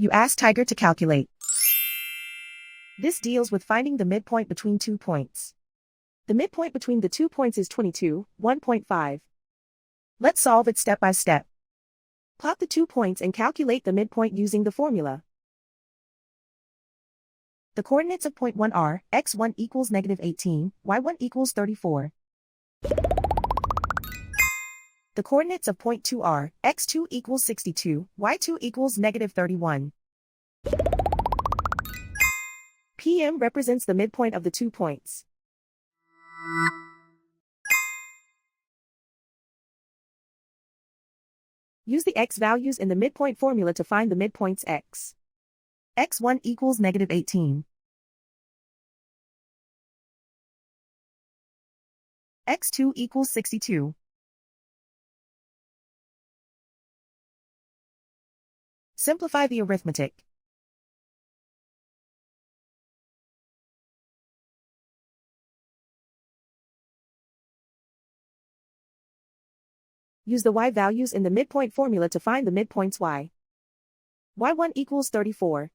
You ask Tiger to calculate. This deals with finding the midpoint between 2 points. The midpoint between the 2 points is 22, 1.5. Let's solve it step by step. Plot the 2 points and calculate the midpoint using the formula. The coordinates of point 1 are, x1 equals -18, y1 equals 34. The coordinates of point 2 are, x2 equals 62, y2 equals -31. PM represents the midpoint of the 2 points. Use the x values in the midpoint formula to find the midpoints x. x1 equals -18. x2 equals 62. Simplify the arithmetic. Use the y values in the midpoint formula to find the midpoints y. y1 equals 34.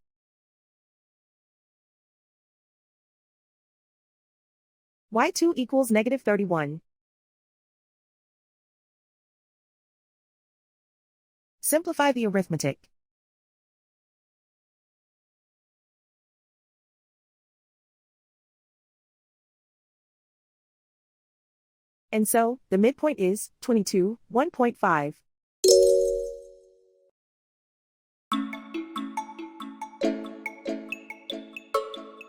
y2 equals -31. Simplify the arithmetic. And so, the midpoint is 22, 1.5.